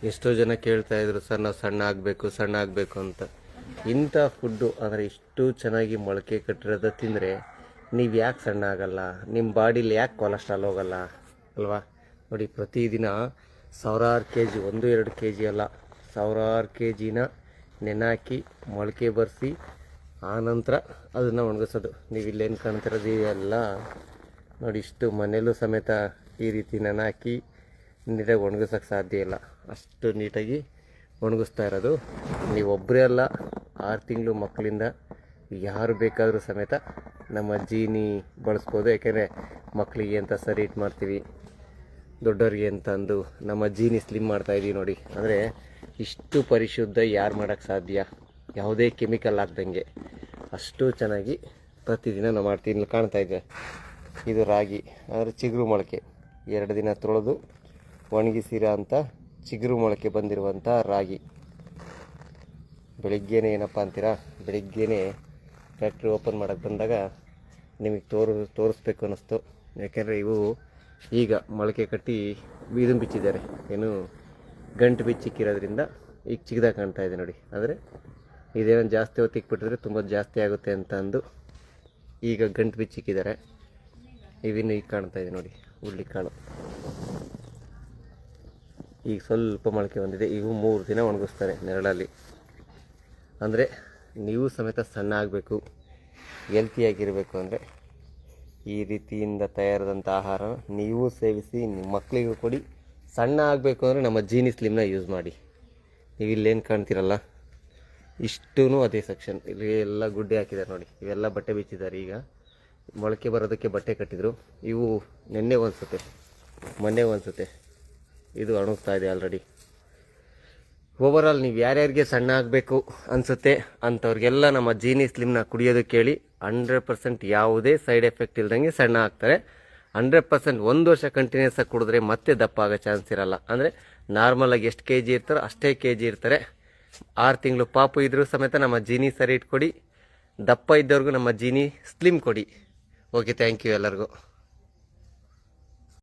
ಎಷ್ಟೋ ಜನ ಕೇಳ್ತಾ ಇದ್ರು ಸರ್ ನಾವು ಸಣ್ಣ ಆಗಬೇಕು ಅಂತ. ಇಂಥ ಫುಡ್ಡು ಅಂದರೆ ಇಷ್ಟು ಚೆನ್ನಾಗಿ ಮೊಳಕೆ ಕಟ್ಟಿರೋದು ತಿಂದರೆ ನೀವು ಯಾಕೆ ಸಣ್ಣ ಆಗಲ್ಲ, ನಿಮ್ಮ ಬಾಡೀಲಿ ಯಾಕೆ ಕೊಲೆಸ್ಟ್ರಾಲ್ ಹೋಗಲ್ಲ ಅಲ್ವಾ? ನೋಡಿ, ಪ್ರತಿದಿನ ಸಾವಿರಾರು ಕೆ ಜಿ, 1-2 ಕೆ ಜಿ ಅಲ್ಲ, ಸಾವಿರಾರು ಕೆ ಜಿನ ನೆನಾಕಿ ಮೊಳಕೆ ಬರೆಸಿ ಆನಂತರ ಅದನ್ನು ಒಣಗಿಸೋದು. ನೀವು ಇಲ್ಲೇನು ಕಾಣ್ತಿರೋದು ಎಲ್ಲ ನೋಡಿ, ಇಷ್ಟು ಮನೇಲೂ ಸಮೇತ ಈ ರೀತಿ ನೆನಾಕಿ ನೀಟಾಗಿ ಒಣಗಿಸೋಕ್ಕೆ ಸಾಧ್ಯ ಇಲ್ಲ, ಅಷ್ಟು ನೀಟಾಗಿ ಒಣಗಿಸ್ತಾ ಇರೋದು. ನೀವೊಬ್ಬರೇ ಅಲ್ಲ, 6 ತಿಂಗಳು ಮಕ್ಕಳಿಂದ ಯಾರು ಬೇಕಾದರೂ ಸಮೇತ ನಮ್ಮ ಜೀನಿ ಬಳಸ್ಬೋದು. ಯಾಕೆಂದರೆ ಮಕ್ಕಳಿಗೆ ಅಂತ ಸರಿ ಇಟ್ಟು ಮಾಡ್ತೀವಿ, ದೊಡ್ಡವ್ರಿಗೆ ಅಂತ ಅಂದು ನಮ್ಮ ಜೀನಿ ಸ್ಲಿಮ್ ಮಾಡ್ತಾಯಿದ್ದೀವಿ ನೋಡಿ. ಅಂದರೆ ಇಷ್ಟು ಪರಿಶುದ್ಧ ಯಾರು ಮಾಡೋಕ್ಕೆ ಸಾಧ್ಯ, ಯಾವುದೇ ಕೆಮಿಕಲ್ ಹಾಕ್ದಂಗೆ ಅಷ್ಟು ಚೆನ್ನಾಗಿ ಪ್ರತಿದಿನ ನಾವು ಮಾಡ್ತೀವಿ. ಇಲ್ಲಿ ಕಾಣ್ತಾ ಇದೆ, ಇದು ರಾಗಿ ಅಂದರೆ ಚಿಗುರು ಮೊಳಕೆ, 2 ದಿನ ತೊಳೆದು ಒಣಗಿಸಿರೋ ಅಂಥ ಚಿಗುರು ಮೊಳಕೆ ಬಂದಿರುವಂಥ ರಾಗಿ. ಬೆಳಿಗ್ಗೆನೇ ಏನಪ್ಪ ಅಂತೀರಾ, ಬೆಳಿಗ್ಗೆನೇ ಫ್ಯಾಕ್ಟ್ರಿ ಓಪನ್ ಮಾಡೋಕ್ಕೆ ಬಂದಾಗ ನಿಮಗೆ ತೋರಿಸ್ಬೇಕು ಅನ್ನಿಸ್ತು. ಯಾಕೆಂದರೆ ಇವು ಈಗ ಮೊಳಕೆ ಕಟ್ಟಿ ಇದನ್ನು ಬಿಚ್ಚಿದ್ದಾರೆ, ಏನು ಗಂಟು ಬಿಚ್ಚಿಕ್ಕಿರೋದ್ರಿಂದ ಈಗ ಚಿಕ್ಕದಾಗಿ ಕಾಣ್ತಾ ಇದೆ ನೋಡಿ. ಆದರೆ ಇದೇನೋ ಜಾಸ್ತಿ ಹೊತ್ತಿಗೆ ಬಿಟ್ಟಿದ್ರೆ ತುಂಬ ಜಾಸ್ತಿ ಆಗುತ್ತೆ ಅಂತ ಅಂದು ಈಗ ಗಂಟು ಬಿಚ್ಚಿಕ್ಕಿದ್ದಾರೆ. ಇವಿನ್ನು ಈಗ ಕಾಣ್ತಾ ಇದೆ ನೋಡಿ, ಹುರುಳಿಕಾಳು ಈಗ ಸ್ವಲ್ಪ ಮೊಳಕೆ ಬಂದಿದೆ. ಇವು 3 ದಿನ ಒಣಗಿಸ್ತಾರೆ ನೆರಳಲ್ಲಿ. ಅಂದರೆ ನೀವು ಸಮೇತ ಸಣ್ಣ ಆಗಬೇಕು, ಹೆಲ್ತಿಯಾಗಿರಬೇಕು ಅಂದರೆ ಈ ರೀತಿಯಿಂದ ತಯಾರಾದಂಥ ಆಹಾರ ನೀವು ಸೇವಿಸಿ, ನಿಮ್ಮ ಮಕ್ಕಳಿಗೂ ಕೊಡಿ. ಸಣ್ಣ ಆಗಬೇಕು ಅಂದರೆ ನಮ್ಮ ಜೀನಿ ಸ್ಲಿಮ್ನ ಯೂಸ್ ಮಾಡಿ. ನೀವು ಇಲ್ಲೇನು ಕಾಣ್ತೀರಲ್ಲ, ಇಷ್ಟೂ ಅದೇ ಸೆಕ್ಷನ್. ಇಲ್ಲಿ ಎಲ್ಲ ಗುಡ್ಡೆ ಹಾಕಿದ್ದಾರೆ ನೋಡಿ, ಇವೆಲ್ಲ ಬಟ್ಟೆ ಬಿಚ್ಚಿದ್ದಾರೆ. ಈಗ ಮೊಳಕೆ ಬರೋದಕ್ಕೆ ಬಟ್ಟೆ ಕಟ್ಟಿದ್ರು. ಇವು ಮೊನ್ನೆ ಅನಿಸುತ್ತೆ ಇದು ಒಣಗ್ತಾ ಇದೆ ಆಲ್ರೆಡಿ. ಓವರಾಲ್ ನೀವು ಯಾರ್ಯಾರಿಗೆ ಸಣ್ಣ ಆಗಬೇಕು ಅನಿಸುತ್ತೆ ಅಂಥವ್ರಿಗೆಲ್ಲ ನಮ್ಮ ಜೀನಿ ಸ್ಲಿಮ್ನ ಕುಡಿಯೋದಕ್ಕೆ ಕೇಳಿ. 100% ಯಾವುದೇ ಸೈಡ್ ಎಫೆಕ್ಟ್ ಇಲ್ದಂಗೆ ಸಣ್ಣ ಆಗ್ತಾರೆ. 100% 1 ವರ್ಷ ಕಂಟಿನ್ಯೂಸ್ ಆಗಿ ಕುಡಿದ್ರೆ ಮತ್ತೆ ದಪ್ಪ ಆಗೋ ಚಾನ್ಸ್ ಇರಲ್ಲ. ಅಂದರೆ ನಾರ್ಮಲಾಗಿ ಎಷ್ಟು ಕೆ ಜಿ ಇರ್ತಾರೋ ಅಷ್ಟೇ ಕೆ ಜಿ ಇರ್ತಾರೆ. 6 ತಿಂಗಳು ಪಾಪು ಇದ್ರೂ ಸಮೇತ ನಮ್ಮ ಜೀನಿ ಸರಿ ಇಟ್ಕೊಡಿ. ದಪ್ಪ ಇದ್ದವ್ರಿಗೂ ನಮ್ಮ ಜೀನಿ ಸ್ಲಿಮ್ ಕೊಡಿ. ಓಕೆ, ಥ್ಯಾಂಕ್ ಯು ಎಲ್ಲರಿಗೂ.